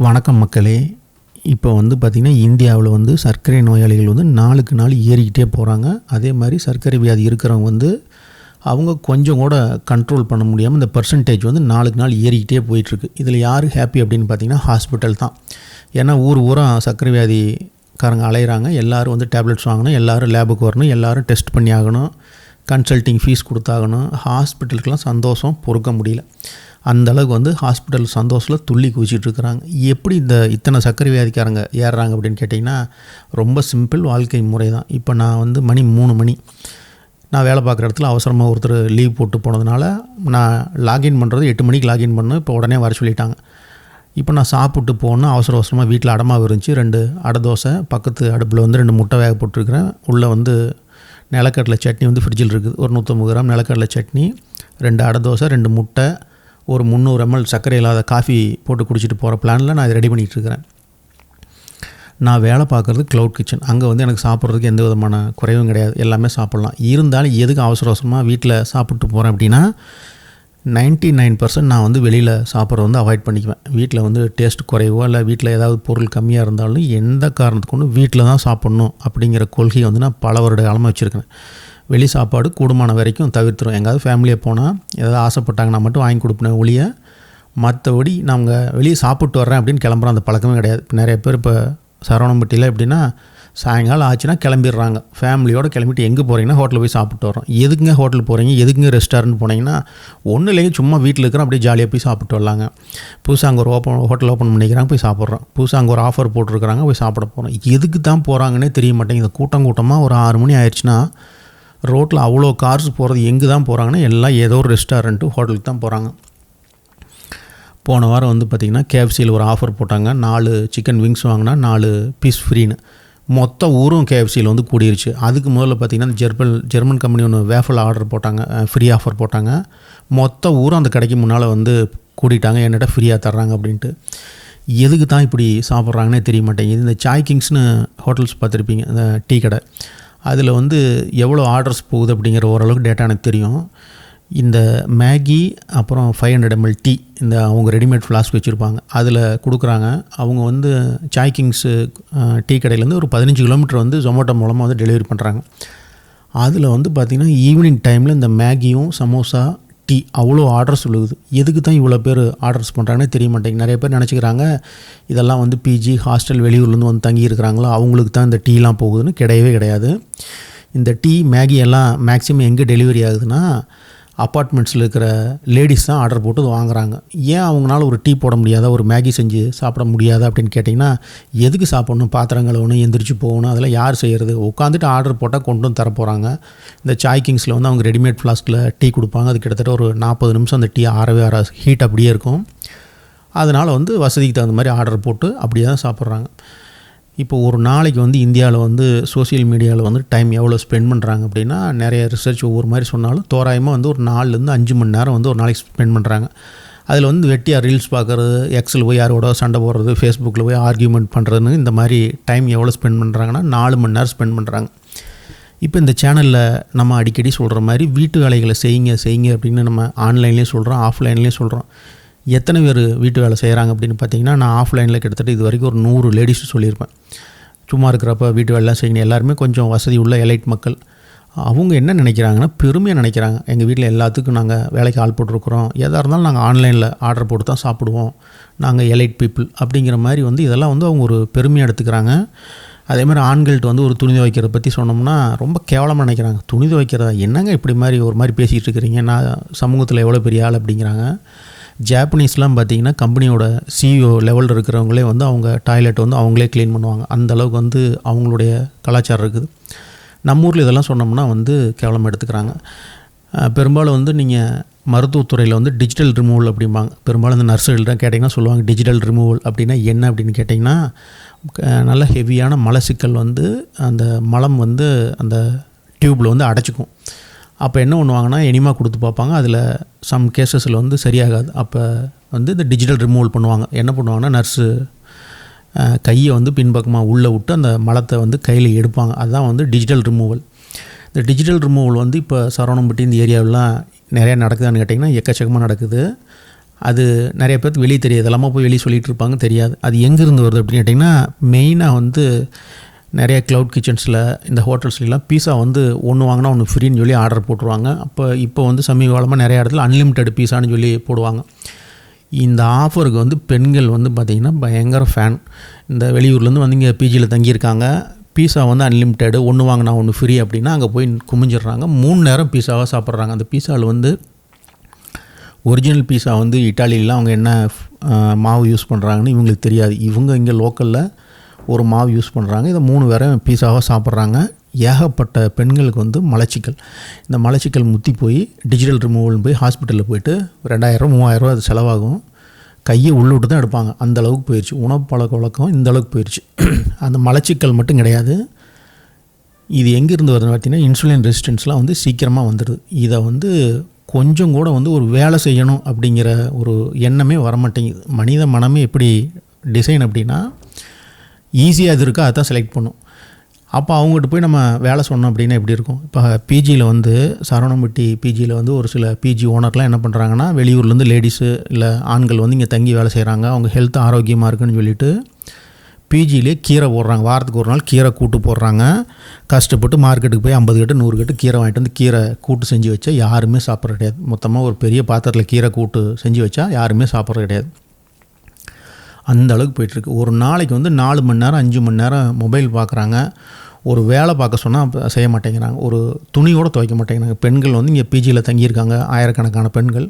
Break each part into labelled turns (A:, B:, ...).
A: வணக்கம் மக்களே. இப்போ பார்த்திங்கன்னா இந்தியாவில் சர்க்கரை நோயாளிகள் நாளுக்கு நாள் ஏறிக்கிட்டே போகிறாங்க. அதே மாதிரி சர்க்கரை வியாதி இருக்கிறவங்க அவங்க கொஞ்சம் கூட கண்ட்ரோல் பண்ண முடியாமல் இந்த பர்சன்டேஜ் நாளுக்கு நாள் ஏறிக்கிட்டே போயிட்டுருக்கு. இதில் யார் ஹாப்பி அப்படின்னு பார்த்திங்கன்னா ஹாஸ்பிட்டல் தான். ஏன்னா ஊராக சர்க்கரை வியாதிக்காரங்க அலைகிறாங்க. எல்லோரும் டேப்லெட்ஸ் வாங்கணும், எல்லோரும் லேபுக்கு வரணும், எல்லோரும் டெஸ்ட் பண்ணி ஆகணும், கன்சல்ட்டிங் ஃபீஸ் கொடுத்தாகணும். ஹாஸ்பிட்டலுக்கெலாம் சந்தோஷம் பொறுக்க முடியல. அந்தளவுக்கு ஹாஸ்பிட்டல் சந்தோஷத்தில் துள்ளி குதிச்சிட்ருக்குறாங்க. எப்படி இத்தனை சர்க்கரை வியாதிக்காரங்க ஏறுறாங்க அப்படின்னு கேட்டிங்கன்னா ரொம்ப சிம்பிள் வாழ்க்கை முறை தான். இப்போ நான் மணி 3 மணி நான் வேலை பார்க்குற இடத்துல அவசரமாக ஒருத்தர் லீவ் போட்டு போனதுனால நான் லாகின் பண்ணுறது 8 மணிக்கு லாகின் பண்ணணும். இப்போ உடனே வர சொல்லிட்டாங்க. இப்போ நான் சாப்பிட்டு போகணும். அவசரமாக வீட்டில் அடமாவு இருந்துச்சு. 2 அடை தோசை, பக்கத்து அடுப்பில் 2 முட்டை வேக போட்டிருக்கிறேன். உள்ளே நிலக்கடலை சட்னி ஃப்ரிட்ஜில் இருக்குது. ஒரு 150 கிராம் நிலக்கடலை சட்னி, 2 அடை தோசை, 2 முட்டை, ஒரு 300 ml சர்க்கரை இல்லாத காஃபி போட்டு குடிச்சிட்டு போகிற பிளானில் நான் இதை ரெடி பண்ணிகிட்ருக்கிறேன். நான் வேலை பார்க்குறது க்ளவுட் கிச்சன். அங்கே எனக்கு சாப்பிட்றதுக்கு எந்த விதமான குறைவும் கிடையாது, எல்லாமே சாப்பிட்லாம். இருந்தாலும் எதுக்கு அவசரமாக வீட்டில் சாப்பிட்டு போகிறேன் அப்படின்னா 99% நான் வெளியில் சாப்பிட்றது அவாய்ட் பண்ணிக்குவேன். வீட்டில் டேஸ்ட் குறைவோ இல்லை வீட்டில் ஏதாவது பொருள் கம்மியாக இருந்தாலும் எந்த காரணத்துக்கு ஒன்று வீட்டில் தான் சாப்பிட்ணும் அப்படிங்கிற கொள்கையை நான் பல வருட காலமாக வச்சுருக்கேன். வெளி சாப்பாடு கூடுமான வரைக்கும் தவிர்த்துரும். எங்கேயாவது ஃபேமிலியை போனால் ஏதாவது ஆசைப்பட்டாங்கன்னா மட்டும் வாங்கி கொடுப்பேன் ஒழிய, மற்றபடி நாங்கள் வெளியே சாப்பிட்டு வர்றேன் அப்படின்னு கிளம்புறோம் அந்த பழக்கமே கிடையாது. இப்போ நிறைய பேர் இப்போ சரவணம்பட்டியில் எப்படின்னா சாயங்காலம் ஆச்சுன்னா கிளம்பிடுறாங்க. ஃபேமிலியோடு கிளம்பிட்டு எங்கே போகிறீங்கன்னா ஹோட்டலில் போய் சாப்பிட்டு வரோம். எதுக்குங்க ஹோட்டல் போகிறீங்க, எதுக்குங்க ரெஸ்டாரண்ட் போனீங்கன்னா ஒன்றும் இல்லைங்க, சும்மா வீட்டில் இருக்கிறோம் அப்படியே ஜாலியாக போய் சாப்பிட்டு வரலாங்க. புதுசாக அங்கே ஒரு ஹோட்டல் ஓப்பன் பண்ணிக்கிறாங்க, போய் சாப்பிட்றோம். புதுசாக அங்கே ஒரு ஆஃபர் போட்டிருக்கிறாங்க, போய் சாப்பிட போகிறோம். எதுக்கு தான் போகிறாங்கன்னே தெரிய மாட்டேங்குது. கூட்டமாக ஒரு 6 மணி ஆயிடுச்சுன்னா ரோட்டில் அவ்வளோ கார்ஸ் போகிறது எங்கே தான் போகிறாங்கன்னா எல்லாம் ஏதோ ஒரு ரெஸ்டாரண்ட்டு ஹோட்டலுக்கு தான் போகிறாங்க. போன வாரம் பார்த்திங்கன்னா கேஎஃப்சியில் ஒரு ஆஃபர் போட்டாங்க. 4 சிக்கன் விங்ஸ் வாங்கினா 4 பீஸ் ஃப்ரீன்னு. மொத்த ஊரும் கேஎஃப்சியில் கூடிருச்சு. அதுக்கு முதல்ல பார்த்திங்கன்னா ஜெர்மன் கம்பெனி ஒன்று வேஃபல் ஆர்டர் போட்டாங்க, ஃப்ரீ ஆஃபர் போட்டாங்க. மொத்த ஊரும் அந்த கடைக்கு முன்னால் கூட்டிட்டாங்க, என்னட்ட ஃப்ரீயாக தர்றாங்க அப்படின்ட்டு. எதுக்கு தான் இப்படி சாப்பிட்றாங்கன்னே தெரிய மாட்டேங்குது. இந்த சாய் கிங்ஸ்னு ஹோட்டல்ஸ் பார்த்துருப்பீங்க, அந்த டீ கடை. அதில் எவ்வளோ ஆர்டர்ஸ் போகுது அப்படிங்கிற ஓரளவுக்கு டேட்டா எனக்கு தெரியும். இந்த மேகி அப்புறம் 500 ml டீ, இந்த அவங்க ரெடிமேட் ஃப்ளாஸ்க் வச்சுருப்பாங்க, அதில் கொடுக்குறாங்க. அவங்க சாய் கிங்ஸு டீ கடையிலேருந்து ஒரு 15 கிலோமீட்டர் ஜொமேட்டோ மூலமாக டெலிவரி பண்ணுறாங்க. அதில் பார்த்திங்கன்னா ஈவினிங் டைமில் இந்த மேகியும் சமோசா டீ அவ்வளோ ஆர்டர்ஸ் விழுகுது. எதுக்கு தான் இவ்வளோ பேர் ஆர்டர்ஸ் பண்ணுறாங்கன்னே தெரிய மாட்டேங்குது. நிறைய பேர் நினச்சிக்கிறாங்க இதெல்லாம் பிஜி ஹாஸ்டல் வெளியூர்லேருந்து தங்கி இருக்கிறாங்களோ அவங்களுக்கு தான் இந்த டீலாம் போகுதுன்னு. கிடையவே கிடையாது. இந்த டீ மேகி எல்லாம் மேக்ஸிமம் எங்கே டெலிவரி ஆகுதுன்னா அப்பார்ட்மெண்ட்ஸில் இருக்கிற லேடிஸ் தான் ஆர்டர் போட்டு வாங்குறாங்க. ஏன் அவங்களால ஒரு டீ போட முடியாதா, ஒரு மேகி செஞ்சு சாப்பிட முடியாதா அப்படின்னு கேட்டிங்கன்னா, எதுக்கு சாப்பிட்ணும், பாத்திரம் கழுவணும், எந்திரிச்சு போகணும், அதெல்லாம் யார் செய்கிறது? உட்காந்துட்டு ஆர்டர் போட்டால் கொண்டு தர போகிறாங்க. இந்த சாய் கிங்ஸில் அவங்க ரெடிமேட் ஃப்ளாஸ்கில் டீ கொடுப்பாங்க. அது கிட்டத்தட்ட ஒரு 40 நிமிஷம் அந்த டீ ஆறவே ஹீட் அப்படியே இருக்கும். அதனால் வசதிக்கு தகுந்த மாதிரி ஆர்டர் போட்டு அப்படியே தான் சாப்பிட்றாங்க. இப்போ ஒரு நாளைக்கு இந்தியாவில் சோசியல் மீடியாவில் டைம் எவ்வளோ ஸ்பெண்ட் பண்ணுறாங்க அப்படின்னா, நிறைய ரிசர்ச் ஒவ்வொரு மாதிரி சொன்னாலும் தோராயமாக ஒரு 4லேருந்து 5 மணி நேரம் ஒரு நாளைக்கு ஸ்பெண்ட் பண்ணுறாங்க. அதில் வெட்டியாக ரீல்ஸ் பார்க்குறது, எக்ஸில் போய் யாரோட சண்டை போடுறது, ஃபேஸ்புக்கில் போய் ஆர்கியூமெண்ட் பண்ணுறதுன்னு இந்த மாதிரி டைம் எவ்வளோ ஸ்பெண்ட் பண்ணுறாங்கன்னா 4 மணி நேரம் ஸ்பெண்ட் பண்ணுறாங்க. இப்போ இந்த சேனலில் நம்ம அடிக்கடி சொல்கிற மாதிரி வீட்டு வேலைகளை செய்யுங்க அப்படின்னு நம்ம ஆன்லைன்லேயும் சொல்கிறோம், ஆஃப்லைன்லேயும் சொல்கிறோம். எத்தனை பேர் வீட்டு வேலை செய்கிறாங்க அப்படின்னு பார்த்தீங்கன்னா, நான் ஆஃப்லைனில் கிட்டத்தட்ட இது வரைக்கும் ஒரு 100 லேடிஸ் சொல்லியிருப்பேன். சும்மா இருக்கிறப்ப வீட்டு வேலைலாம் செய்யணும். எல்லாருமே கொஞ்சம் வசதி உள்ள எலைட் மக்கள். அவங்க என்ன நினைக்கிறாங்கன்னா, பெருமையாக நினைக்கிறாங்க. எங்கள் வீட்டில் எல்லாத்துக்கும் நாங்கள் வேலைக்கு ஆள் போட்டிருக்கிறோம், எதாக இருந்தாலும் நாங்கள் ஆன்லைனில் ஆர்டர் போட்டு தான் சாப்பிடுவோம், நாங்கள் எலைட் பீப்புள் அப்படிங்கிற மாதிரி இதெல்லாம் அவங்க ஒரு பெருமையாக எடுத்துக்கிறாங்க. அதே மாதிரி ஆண்கள்கிட்ட ஒரு துணி துவைக்கிறத பற்றி சொன்னோம்னா ரொம்ப கேவலமாக நினைக்கிறாங்க. துணி துவைக்கிறதா, என்னங்க இப்படி மாதிரி ஒரு மாதிரி பேசிகிட்டு இருக்கிறீங்க, நான் சமூகத்தில் எவ்வளோ பெரிய ஆள் அப்படிங்கிறாங்க. ஜாப்பனீஸ்லாம் பார்த்திங்கன்னா கம்பெனியோட சிஇஓ லெவலில் இருக்கிறவங்களே அவங்க டாய்லெட் அவங்களே க்ளீன் பண்ணுவாங்க. அந்தளவுக்கு அவங்களுடைய கலாச்சாரம் இருக்குது. நம்ம ஊரில் இதெல்லாம் சொன்னோம்னா கேவலமாக எடுத்துக்கிறாங்க. பெரும்பாலும் நீங்கள் மருத்துவத்துறையில் டிஜிட்டல் ரிமூவல் அப்படிம்பாங்க. பெரும்பாலும் இந்த நர்ஸுகள்கிட்ட கேட்டிங்கன்னா சொல்லுவாங்க டிஜிட்டல் ரிமூவல் அப்படின்னா என்ன அப்படின்னு கேட்டிங்கன்னா, நல்ல ஹெவியான மலச்சிக்கல் அந்த மலம் அந்த டியூப்பில் அடைச்சிக்கும். அப்போ என்ன பண்ணுவாங்கன்னா எனிமா கொடுத்து பார்ப்பாங்க. அதில் சம் கேஸஸில் சரியாகாது. அப்போ இந்த டிஜிட்டல் ரிமூவல் பண்ணுவாங்க. என்ன பண்ணுவாங்கன்னா, நர்ஸு கையை பின்பக்கமாக உள்ளே விட்டு அந்த மலத்தை கையில் எடுப்பாங்க. அதுதான் டிஜிட்டல் ரிமூவல். இந்த டிஜிட்டல் ரிமூவல் இப்போ சரவணம்பட்டி இந்த ஏரியாவிலாம் நிறையா நடக்குதுன்னு கேட்டிங்கன்னா எக்கச்சக்கமாக நடக்குது. அது நிறைய பேருக்கு வெளியே தெரியாது, எல்லாமே போய் வெளியே சொல்லிகிட்டு இருப்பாங்க, தெரியாது. அது எங்கேருந்து வருது அப்படின்னு கேட்டிங்கன்னா, மெயினாக வந்து நிறைய க்ளவுட் கிச்சன்ஸில் இந்த ஹோட்டல்ஸ்லாம் பீஸா வந்து ஒன்று வாங்கினா ஒன்று ஃப்ரீன்னு சொல்லி ஆர்டர் போட்டுருவாங்க. இப்போ வந்து சமீப காலமாக நிறைய இடத்துல அன்லிமிட்டெட் பீஸான்னு சொல்லி போடுவாங்க. இந்த ஆஃபருக்கு வந்து பெண்கள் வந்து பார்த்திங்கன்னா பயங்கர ஃபேன். இந்த வெளியூர்லேருந்து வந்து இங்கே பிஜியில் தங்கியிருக்காங்க, பீஸா வந்து அன்லிமிட்டெடு, ஒன்று வாங்கினா ஒன்று ஃப்ரீ அப்படின்னா அங்கே போய் குமிஞ்சிடுறாங்க. 3 நேரம் பீஸாவாக சாப்பிட்றாங்க. அந்த பீஸாவில் வந்து ஒரிஜினல் பீஸா வந்து இட்டாலியில் அவங்க என்ன மாவு யூஸ் பண்ணுறாங்கன்னு இவங்களுக்கு தெரியாது. இவங்க இங்கே லோக்கலில் ஒரு மாவு யூஸ் பண்ணுறாங்க. இதை 3 வேற பீஸாவாக சாப்பிட்றாங்க. ஏகப்பட்ட பெண்களுக்கு வந்து மலச்சிக்கல். இந்த மலச்சிக்கல் முத்தி போய் டிஜிட்டல் ரிமூவல்னு போய் ஹாஸ்பிட்டலில் போய்ட்டு 2000-3000 அது செலவாகும். கையை உள்ள விட்டு தான் எடுப்பாங்க. அந்த அளவுக்கு போயிடுச்சு. உணவு பழக்க வழக்கம் இந்த அளவுக்கு போயிடுச்சு. அந்த மலச்சிக்கல் மட்டும் கிடையாது, இது எங்கேருந்து வருதுன்னு பார்த்தீங்கன்னா இன்சுலின் ரெசிஸ்டன்ஸ்லாம் வந்து சீக்கிரமாக வந்துடுது. இதை வந்து கொஞ்சம் கூட வந்து ஒரு வேலை செய்யணும் அப்படிங்கிற ஒரு எண்ணமே வரமாட்டேங்குது. மனித மனமே எப்படி டிசைன் அப்படின்னா, ஈஸியாக அது இருக்கோ அதை தான் செலக்ட் பண்ணும். அப்போ அவங்ககிட்ட போய் நம்ம வேலை சொன்னோம் அப்படின்னா எப்படி இருக்கும்? இப்போ பிஜியில் வந்து சரவணம்பட்டி பிஜியில் வந்து ஒரு சில பிஜி ஓனர்லாம் என்ன பண்ணுறாங்கன்னா, வெளியூர்லேருந்து லேடிஸு இல்லை ஆண்கள் வந்து இங்கே தங்கி வேலை செய்கிறாங்க, அவங்க ஹெல்த் ஆரோக்கியமாக இருக்குன்னு சொல்லிட்டு பிஜியிலே கீரை போடுறாங்க. வாரத்துக்கு ஒரு நாள் கீரை கூட்டு போடுறாங்க. கஷ்டப்பட்டு மார்க்கெட்டுக்கு போய் 50 கட்டு 100 கட்டு கீரை வாங்கிட்டு வந்து கீரை கூட்டு செஞ்சு வச்சா யாருமே சாப்பிட்ற கிடையாது. மொத்தமாக ஒரு பெரிய பாத்திரத்தில் கீரை கூட்டு செஞ்சு வச்சா யாருமே சாப்பிட்ற கிடையாது. அந்த அளவுக்கு போயிட்டுருக்கு. ஒரு நாளைக்கு வந்து 4 மணி நேரம் 5 மணி நேரம் மொபைல் பார்க்குறாங்க. ஒரு வேலை பார்க்க சொன்னால் செய்ய மாட்டேங்கிறாங்க. ஒரு துணியோடு துவைக்க மாட்டேங்கிறாங்க. பெண்கள் வந்து இங்கே பிஜியில் தங்கியிருக்காங்க, ஆயிரக்கணக்கான பெண்கள்.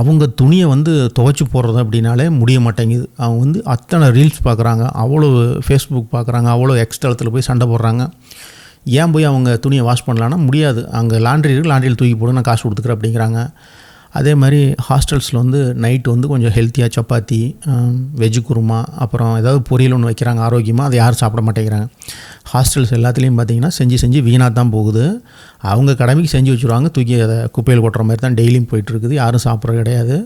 A: அவங்க துணியை வந்து துவைச்சி போடுறது அப்படின்னாலே முடிய மாட்டேங்குது. அவங்க வந்து அத்தனை ரீல்ஸ் பார்க்குறாங்க, அவ்வளோ ஃபேஸ்புக் பார்க்குறாங்க, அவ்வளோ எக்ஸ்தலத்தில் போய் சண்டை போடுறாங்க. ஏன் போய் அவங்க துணியை வாஷ் பண்ணலான்னா முடியாது, அங்கே லாண்ட்ரி இருக்குது, லாண்ட்ரியில் தூக்கி போடு, நான் காசு கொடுத்துக்கிறேன் அப்படிங்கிறாங்க. அதே மாதிரி ஹாஸ்டல்ஸில் வந்து நைட்டு வந்து கொஞ்சம் ஹெல்த்தியாக சப்பாத்தி, வெஜ்ஜு குருமா, அப்புறம் ஏதாவது பொரியல் ஒன்று வைக்கிறாங்க ஆரோக்கியமாக, அதை யாரும் சாப்பிட மாட்டேங்கிறாங்க. ஹாஸ்டல்ஸ் எல்லாத்துலேயும் பார்த்திங்கன்னா செஞ்சு வீணாக தான் போகுது. அவங்க கடமைக்கு செஞ்சு வச்சுருவாங்க, தூக்கி அதை குப்பையில் கொட்டுற மாதிரி தான் டெய்லியும் போயிட்டுருக்குது. யாரும் சாப்பிட்றது கிடையாது.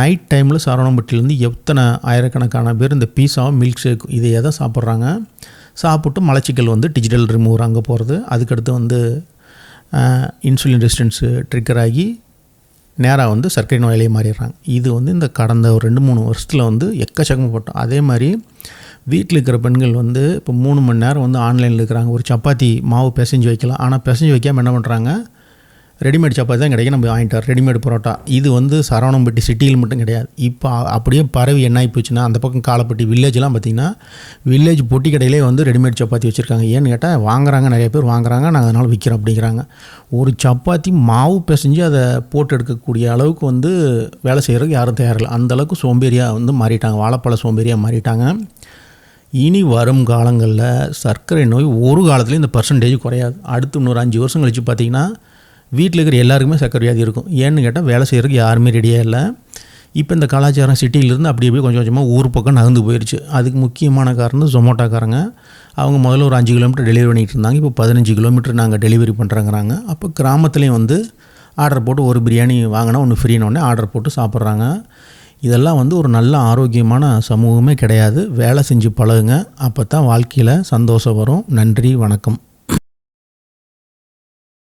A: நைட் டைமில் சரவணம்பட்டிலேருந்து எத்தனை ஆயிரக்கணக்கான பேர் இந்த பீஸாவும் மில்க் ஷேக் இதை எதை சாப்பிட்றாங்க. சாப்பிட்டு மலச்சிக்கல் வந்து டிஜிட்டல் ரிமூவர் அங்கே போகிறது. அதுக்கடுத்து வந்து இன்சுலின் ரெசிஸ்டன்ஸு ட்ரிக்கர் ஆகி நேராக வந்து சர்க்கரை நோயாளியே மாறிடுறாங்க. இது வந்து இந்த கடந்த ஒரு 2-3 வருஷத்தில் வந்து எக்கச்சக்கமாக போட்டோம். அதே மாதிரி வீட்டில் இருக்கிற பெண்கள் வந்து இப்போ 3 மணி நேரம் வந்து ஆன்லைனில் இருக்கிறாங்க. ஒரு சப்பாத்தி மாவு பிசைஞ்சு வைக்கலாம், ஆனால் பிசைஞ்சு வைக்காமல் என்ன பண்ணுறாங்க, ரெடிமேட் சப்பாத்தி தான் கிடைக்கும், நம்ம வாங்கிட்டார் ரெடிமேட் பரோட்டா. இது வந்து சரவணம்பட்டி சிட்டியில் மட்டும் கிடையாது. இப்போ அப்படியே பரவி என்ன ஆகி போச்சுன்னா, அந்த பக்கம் காலப்பட்டி வில்லேஜ்லாம் பார்த்திங்கன்னா வில்லேஜ் பொட்டி கடையிலே வந்து ரெடிமேட் சப்பாத்தி வச்சுருக்காங்க. ஏன்னு கேட்டால் வாங்குறாங்க, நிறைய பேர் வாங்குறாங்க, நாங்கள் அதனால் விற்கிறோம் அப்படிங்கிறாங்க. ஒரு சப்பாத்தி மாவு பிசைஞ்சு அதை போட்டு எடுக்கக்கூடிய அளவுக்கு வந்து வேலை செய்கிறதுக்கு யாரும் தயாரில்லை. அந்தளவுக்கு சோம்பேறியாக வந்து மாறிட்டாங்க, வாழைப்பழ சோம்பேறியாக மாறிட்டாங்க. இனி வரும் காலங்களில் சர்க்கரை நோய் ஒரு காலத்துலேயும் இந்த பர்சன்டேஜ் குறையாது. அடுத்து இன்னொரு 5 வருஷம் கழிச்சு பார்த்திங்கன்னா வீட்டில் இருக்கிற எல்லாருக்குமே சர்க்கரை வியாதி இருக்கும். ஏன்னு கேட்டால் வேலை செய்கிறதுக்கு யாருமே ரெடியாக இல்லை. இப்போ இந்த கலாச்சாரம் சிட்டியிலேருந்து அப்படி கொஞ்சம் கொஞ்சமாக ஊர் பக்கம் நகர்ந்து போயிடுச்சு. அதுக்கு முக்கியமான காரணம் ஜொமோட்டோக்காரங்க. அவங்க முதல்ல ஒரு 5 கிலோமீட்டர் டெலிவரி பண்ணிகிட்டு இருந்தாங்க, இப்போ 15 கிலோமீட்டர் நாங்கள் டெலிவரி பண்ணுறாங்கிறாங்க. அப்போ கிராமத்துலேயும் வந்து ஆர்டர் போட்டு ஒரு பிரியாணி வாங்கினா ஒன்று ஃப்ரீனோடனே ஆர்டர் போட்டு சாப்பிட்றாங்க. இதெல்லாம் வந்து ஒரு நல்ல ஆரோக்கியமான சமூகமே கிடையாது. வேலை செஞ்சு பழகுங்க, அப்போ தான் வாழ்க்கையில் சந்தோஷம் வரும். நன்றி, வணக்கம்.